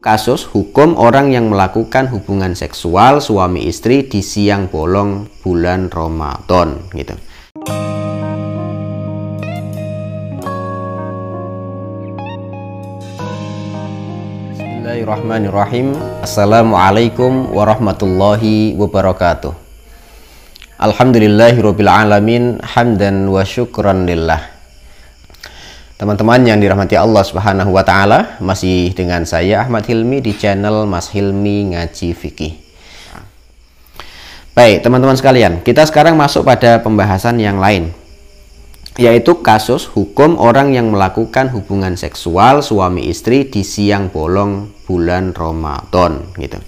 Kasus hukum orang yang melakukan hubungan seksual suami istri di siang bolong bulan Ramadan gitu. Bismillahirrahmanirrahim. Assalamualaikum warahmatullahi wabarakatuh. Alhamdulillahirabbil alamin, hamdan wa syukran lillah. Teman-teman yang dirahmati Allah Subhanahu wa taala, masih dengan saya Ahmad Hilmi di channel Mas Hilmi Ngaji Fikih. Baik, teman-teman sekalian, kita sekarang masuk pada pembahasan yang lain, yaitu kasus hukum orang yang melakukan hubungan seksual suami istri di siang bolong bulan Ramadan gitu.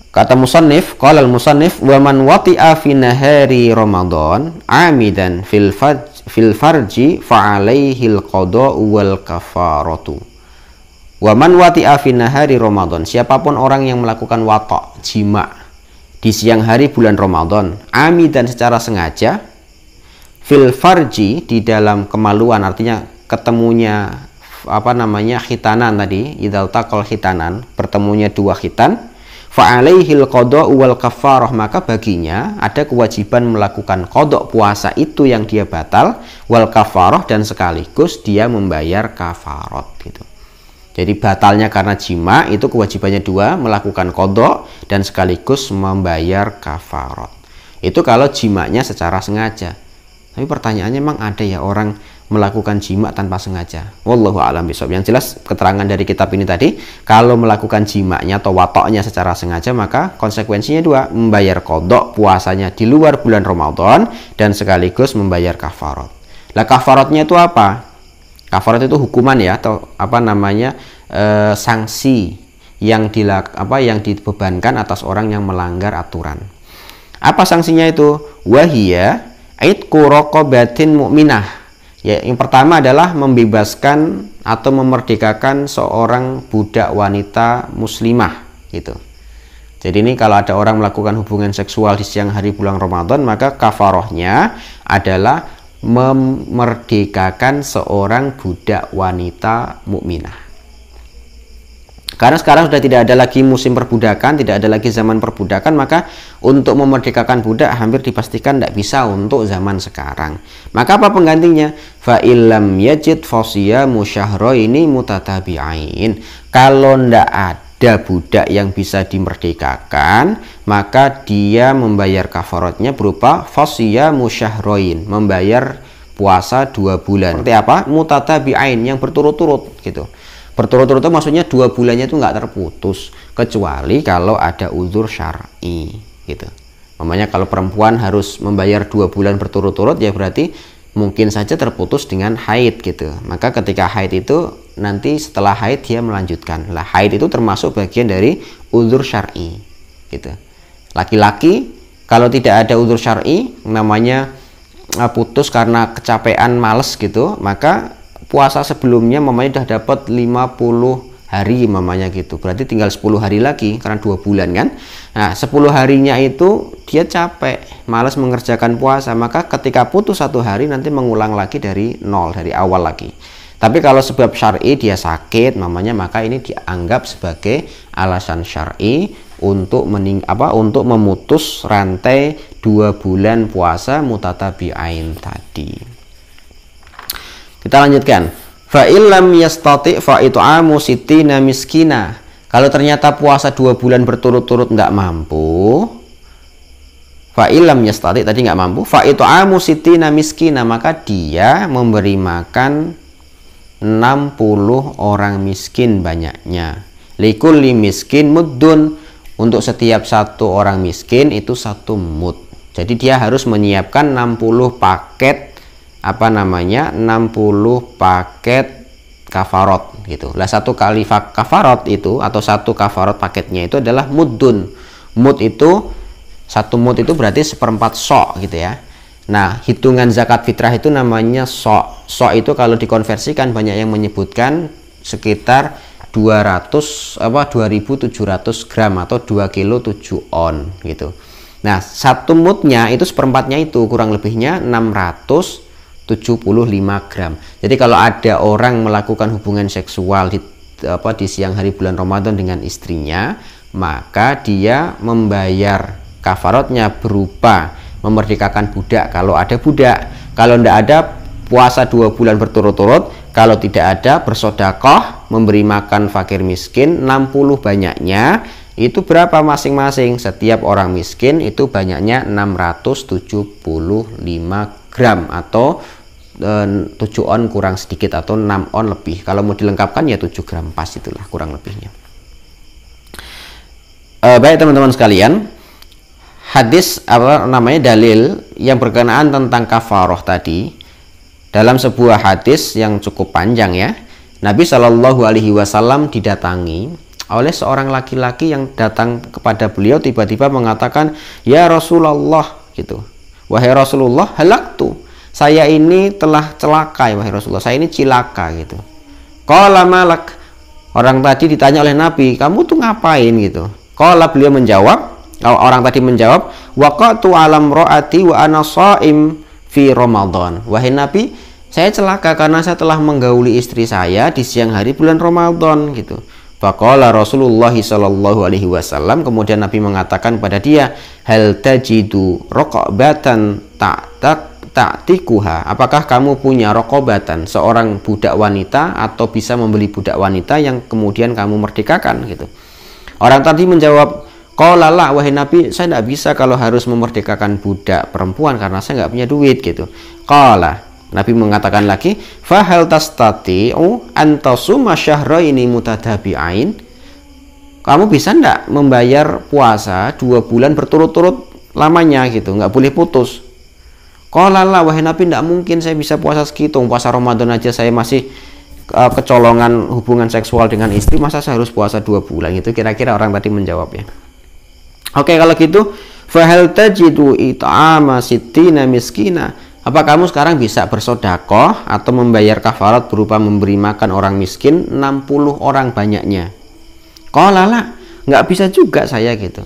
Kata musannif, qala al-musannif, wa man wati'a fi nahari Ramadan amidan fil farji fa alaihi al-qada'u wal kafaratu. Wa man wati'a fi nahari Ramadan, siapapun orang yang melakukan wata', jima' di siang hari bulan Ramadan, amidan secara sengaja, fil farji di dalam kemaluan, artinya ketemunya khitanan tadi, idzal taqal khitanan, bertemunya dua khitan, fa'alaihil qada'u wal kafarah, maka baginya ada kewajiban melakukan qada' puasa itu yang dia batal, wal kafarah, dan sekaligus dia membayar kafarat gitu. Jadi batalnya karena jima itu kewajibannya dua, melakukan qada' dan sekaligus membayar kafarat. Itu kalau jimanya secara sengaja. Tapi pertanyaannya, memang ada ya orang melakukan jima tanpa sengaja? Wallahu a'lam bishawab. Yang jelas keterangan dari kitab ini tadi, kalau melakukan jimanya atau watoknya secara sengaja, maka konsekuensinya dua, membayar qada' puasanya di luar bulan Ramadan dan sekaligus membayar kafarat. Lah kafaratnya itu apa? Kafarat itu hukuman ya, atau sanksi yang dibebankan atas orang yang melanggar aturan. Apa sanksinya itu? Wahiyya aitqu raqabatin mu'minah. Ya, yang pertama adalah membebaskan atau memerdekakan seorang budak wanita muslimah gitu. Jadi ini kalau ada orang melakukan hubungan seksual di siang hari bulan Ramadan, maka kafarohnya adalah memerdekakan seorang budak wanita mukminah. Karena sekarang sudah tidak ada lagi musim perbudakan, tidak ada lagi zaman perbudakan, maka untuk memerdekakan budak hampir dipastikan tidak bisa untuk zaman sekarang. Maka apa penggantinya? Fa illam yajid fasiyamu syahraini mutatabi'ain. Kalau tidak ada budak yang bisa dimerdekakan, maka dia membayar kafaratnya berupa fasiyamu syahrain, membayar puasa 2 bulan. Seperti apa? Mutatabi'ain, yang berturut-turut gitu. Berturut-turut itu maksudnya 2 bulannya itu nggak terputus, kecuali kalau ada uzur syar'i gitu. Namanya kalau perempuan harus membayar 2 bulan berturut-turut, ya berarti mungkin saja terputus dengan haid gitu. Maka ketika haid itu nanti setelah haid dia melanjutkan. Lah haid itu termasuk bagian dari uzur syar'i gitu. Laki-laki kalau tidak ada uzur syar'i, namanya putus karena kecapean, males gitu, maka puasa sebelumnya mamanya udah dapat 50 hari mamanya gitu, berarti tinggal 10 hari lagi karena 2 bulan kan. Nah 10 harinya itu dia capek, malas mengerjakan puasa, maka ketika putus 1 hari nanti mengulang lagi dari nol, dari awal lagi. Tapi kalau sebab syar'i dia sakit mamanya, maka ini dianggap sebagai alasan syar'i untuk untuk memutus rantai 2 bulan puasa mutatabi'ain tadi. Kita lanjutkan. Fa illam yastati' fa it'amu sittina miskina. Kalau ternyata puasa 2 bulan berturut-turut tidak mampu, fa illam yastati' tadi nggak mampu, fa it'amu sittina miskina, maka dia memberi makan 60 orang miskin banyaknya. Likulli miskin muddun, untuk setiap 1 orang miskin itu 1 mud. Jadi dia harus menyiapkan 60 paket 60 paket kafarot gitu. Lah 1 kali kafarot itu, atau 1 kafarot paketnya itu adalah muddun. Mud itu 1 mud itu berarti 1/4 sok gitu ya. Nah hitungan zakat fitrah itu namanya sok. Sok itu kalau dikonversikan banyak yang menyebutkan sekitar 2700 gram atau 2 kilo 7 on gitu. Nah 1 mudnya itu 1/4-nya itu kurang lebihnya 675 gram. Jadi kalau ada orang melakukan hubungan seksual di di siang hari bulan Ramadan dengan istrinya, maka dia membayar kafaratnya berupa memerdekakan budak kalau ada budak. Kalau tidak ada, puasa 2 bulan berturut-turut. Kalau tidak ada, bersedekah, memberi makan fakir miskin 60 banyaknya. Itu berapa masing-masing? Setiap orang miskin itu banyaknya 675 gram atau 7 on kurang sedikit atau 6 on lebih. Kalau mau dilengkapkan ya 7 gram pas, itulah kurang lebihnya. Baik teman-teman sekalian, hadis dalil yang berkenaan tentang kafaroh tadi dalam sebuah hadis yang cukup panjang ya. Nabi Shallallahu Alaihi Wasallam didatangi oleh seorang laki-laki yang datang kepada beliau, tiba-tiba mengatakan, ya Rasulullah gitu, wahai Rasulullah, halaktu, saya ini telah celaka ya wahai Rasulullah, saya ini cilaka gitu. Qala malak, orang tadi ditanya oleh Nabi, kamu tuh ngapain gitu. Qala, beliau menjawab, orang tadi menjawab, waqatu alam ro'ati wa ana shaim fi Ramadan. Wahai Nabi, saya celaka karena saya telah menggauli istri saya di siang hari bulan Ramadan gitu. Faqala Rasulullah sallallahu alaihi wasallam, kemudian Nabi mengatakan pada dia, hal tajidu raqabatan ta'tikuha, apakah kamu punya raqabatan, seorang budak wanita atau bisa membeli budak wanita yang kemudian kamu merdekakan gitu. Orang tadi menjawab, qala la, wahai Nabi, saya tidak bisa kalau harus memerdekakan budak perempuan karena saya nggak punya duit gitu. Qala, Nabi mengatakan lagi, fahal tastati'u an tasuma syahraini mutatabi'ain, kamu bisa ndak membayar puasa 2 bulan berturut-turut lamanya gitu, nggak boleh putus. Qala la, wahai Nabi, ndak mungkin saya bisa puasa segitu, puasa Ramadan aja saya masih kecolongan hubungan seksual dengan istri, masa saya harus puasa 2 bulan gitu. Kira-kira orang tadi menjawab ya. Oke, kalau gitu, fahal tajidu it'ama sittina miskina, apa kamu sekarang bisa bersedekah atau membayar kafarat berupa memberi makan orang miskin 60 orang banyaknya? Qala la, nggak bisa juga saya gitu.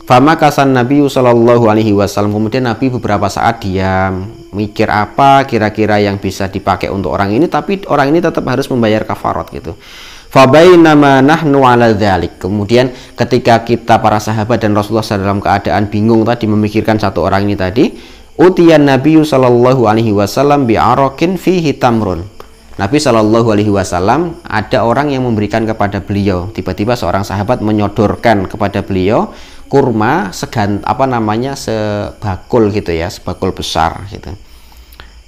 Fama kasan Nabi sallallahu alaihi wasallam, kemudian Nabi beberapa saat diam, mikir apa kira-kira yang bisa dipakai untuk orang ini, tapi orang ini tetap harus membayar kafarat gitu. Fabainama nahnu ala dzalik, kemudian ketika kita para sahabat dan Rasulullah dalam keadaan bingung tadi memikirkan satu orang ini tadi, utiyan Nabi sallallahu alaihi wasallam bi'arakin fihi tamrun. Nabi sallallahu alaihi wasallam, ada orang yang memberikan kepada beliau, tiba-tiba seorang sahabat menyodorkan kepada beliau kurma sebakul gitu ya, sebakul besar gitu.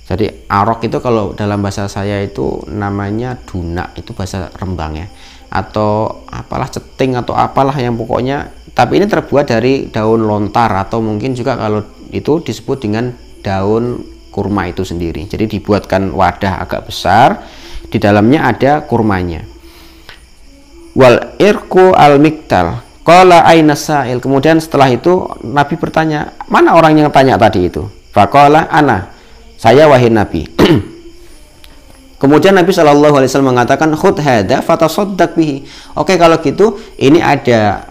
Jadi arok itu kalau dalam bahasa saya itu namanya dunak, itu bahasa Rembang ya, atau apalah ceting atau apalah yang pokoknya, tapi ini terbuat dari daun lontar atau mungkin juga kalau itu disebut dengan daun kurma itu sendiri. Jadi dibuatkan wadah agak besar, di dalamnya ada kurmanya. Wal irku al miktal, qala aina sa'il, kemudian setelah itu Nabi bertanya, mana orang yang tanya tadi itu? Faqala ana, saya wahai Nabi. Kemudian Nabi Shallallahu Alaihi Wasallam mengatakan, khud hada fatasaddaq bihi. Oke, kalau gitu ini ada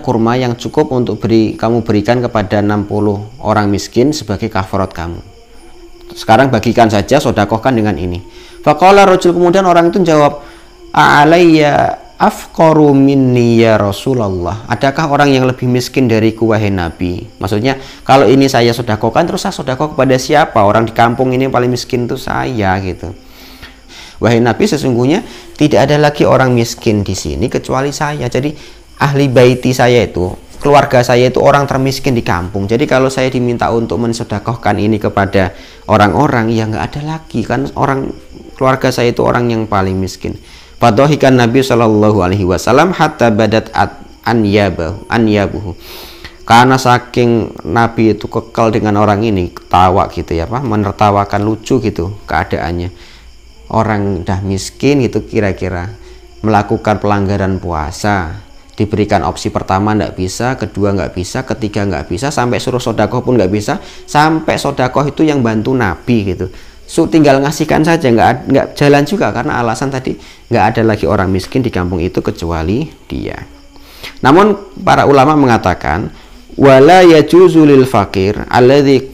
kurma yang cukup untuk kamu berikan kepada 60 orang miskin sebagai kafarat kamu. Sekarang bagikan saja, sedekahkan dengan ini. Faqala rajul, kemudian orang itu jawab, alayya afqaru minni ya Rasulullah, adakah orang yang lebih miskin dariku wahai Nabi? Maksudnya kalau ini saya sedekahkan, terus saya sedekah kepada siapa? Orang di kampung ini yang paling miskin itu saya gitu. Wahai Nabi, sesungguhnya tidak ada lagi orang miskin di sini kecuali saya. Jadi ahli baiti saya itu, keluarga saya itu orang termiskin di kampung. Jadi kalau saya diminta untuk mensedekahkan ini kepada orang-orang, ya nggak ada lagi kan, orang keluarga saya itu orang yang paling miskin. Fadhahikan Nabi sallallahu alaihi wasallam hatta badat anyabuhu. Karena saking Nabi itu kekal dengan orang ini, ketawa gitu ya, menertawakan, lucu gitu keadaannya. Orang dah miskin gitu kira-kira, melakukan pelanggaran puasa, diberikan opsi pertama nggak bisa, kedua nggak bisa, ketiga nggak bisa, sampai suruh sedekah pun nggak bisa, sampai sedekah itu yang bantu Nabi gitu. Tinggal ngasihkan saja, nggak jalan juga karena alasan tadi nggak ada lagi orang miskin di kampung itu kecuali dia. Namun para ulama mengatakan, wala yajuzu lil fakir alladzi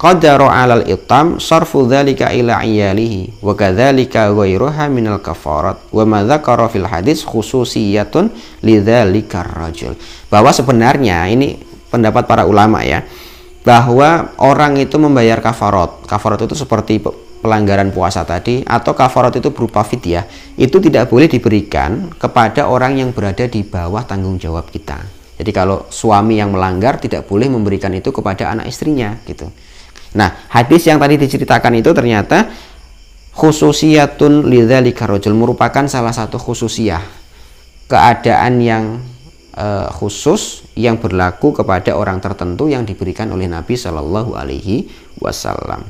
qadara 'alal itam sarfu dzalika ila iyalihi wa kadzalika ghairuha minal kafarat wa ma dzakara fil hadits khususiyatun lidzalika rajul. Bahwa sebenarnya ini pendapat para ulama ya, bahwa orang itu membayar kafarat. Kafarat itu seperti pelanggaran puasa tadi, atau kafarat itu berupa fidyah, itu tidak boleh diberikan kepada orang yang berada di bawah tanggung jawab kita. Jadi kalau suami yang melanggar tidak boleh memberikan itu kepada anak istrinya gitu. Nah, hadis yang tadi diceritakan itu ternyata khususiyatun lidzalika rajul, merupakan salah satu khususiyah, keadaan yang khusus yang berlaku kepada orang tertentu yang diberikan oleh Nabi Shallallahu Alaihi Wasallam.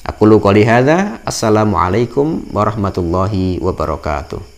Aku qouli hadza, assalamualaikum warahmatullahi wabarakatuh.